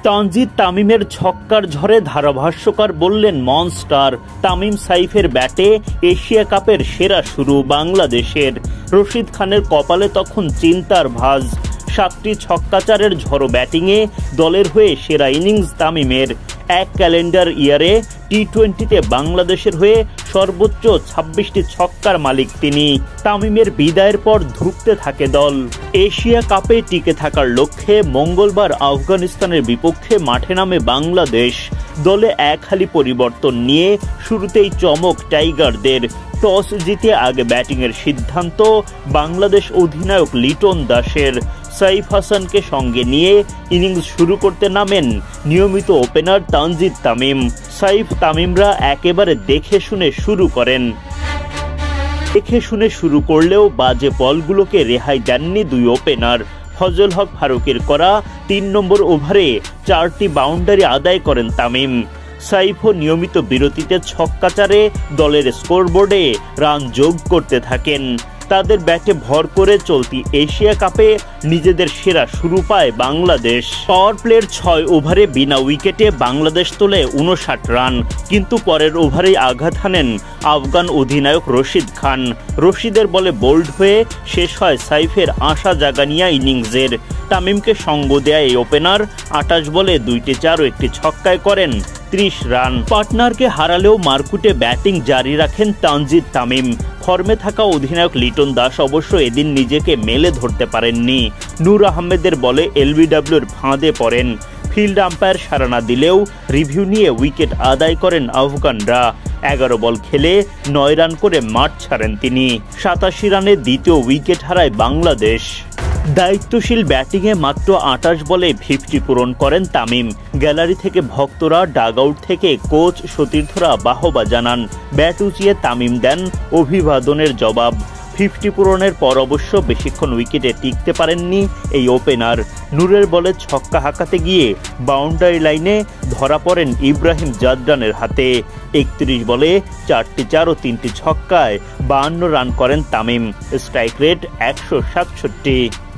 তানজিদ তামিমের ছক্কার ঝড়ে ধারাভাষ্যকার বললেন মনস্টার। তামিম সাইফের ব্যাটে এশিয়া কাপের সেরা শুরু বাংলাদেশের। রশিদ খানের কপালে তখন চিন্তার ভাঁজ। 7টি ছক্কাচারের ঝড়ো ব্যাটিংয়ে দলের হয়ে সেরা ইনিংস তামিমের। এক ক্যালেন্ডার ইয়ারে টি-20তে বাংলাদেশের হয়ে সর্বোচ্চ 26টি ছক্কার মালিক তিনি। তামিমের বিদায়ের পর ধুঁকতে থাকে দল। এশিয়া কাপে টিকে থাকার লক্ষ্যে মঙ্গলবার আফগানিস্তানের বিপক্ষে মাঠে নামে বাংলাদেশ। দলে এক হালি পরিবর্তন নিয়ে শুরুতেই চমক টাইগারদের। টস জিতে আগে ব্যাটিংয়ের সিদ্ধান্ত বাংলাদেশ অধিনায়ক লিটন দাসের। সাইফ হাসানকে সঙ্গে নিয়ে ইনিংস শুরু করতে নামেন নিয়মিত ওপেনার তানজিদ তামিম। সাইফ তামিমরা একেবারে দেখে শুনে শুরু করেন। দেখে শুনে শুরু করলেও বাজে বলগুলোকে রেহাই দেননি দুই ওপেনার। ফজল হক ফারুকের করা 3 নম্বর ওভারে 4টি বাউন্ডারি আদায় করেন তামিম। সাইফও নিয়মিত বিরতিতে ছক্কাচারে দলের স্কোরবোর্ডে রান যোগ করতে থাকেন। তাদের ব্যাটে ভর করে চলতি এশিয়া কাপে নিজেদের সেরা শুরু পায় বাংলাদেশ। পাওয়ার প্লের 6 ওভারে বিনা উইকেটে বাংলাদেশ তোলে 59 রান, কিন্তু পরের ওভারেই আঘাত হানেন আফগান অধিনায়ক রশিদ খান। রশিদের বলে বোল্ড হয়ে শেষ হয় সাইফের আশা জাগানিয়া ইনিংসের। তামিমকে সঙ্গ দেয়া এই ওপেনার 28 বলে 2টি 4 ও 1টি ছক্কায় করেন 30 রান। পার্টনারকে হারালেও মারকুটে ব্যাটিং জারি রাখেন তানজিদ তামিম। ফর্মে থাকা অধিনায়ক লিটন দাস অবশ্য এদিন নিজেকে মেলে ধরতে পারেননি। নূর আহমেদের বলে এলবিডব্লিউর ফাঁদে পড়েন। ফিল্ড আম্পায়ার সাড়া না দিলেও রিভিউ নিয়ে উইকেট আদায় করেন আফগানরা। 11 বল খেলে 9 রান করে মাঠ ছাড়েন তিনি। 87 রানে দ্বিতীয় উইকেট হারায় বাংলাদেশ। দায়িত্বশীল ব্যাটিংয়ে মাত্র 28 বলে 50 পূরণ করেন তামিম। গ্যালারি থেকে ভক্তরা, ডাগ আউট থেকে কোচ সতীর্থরা বাহবা জানান। ব্যাট উঁচিয়ে তামিম দেন অভিবাদনের জবাব। 50 পূরণের পর অবশ্য বেশিক্ষণ উইকেটে টিকতে পারেননি এই ওপেনার। নূরের বলে ছক্কা হাঁকাতে গিয়ে বাউন্ডারি লাইনে ধরা পড়েন ইব্রাহিম জাদরানের হাতে। 31 বলে 4টি 4 ও 3টি ছক্কায় 52 রান করেন তামিম। Strike rate 167।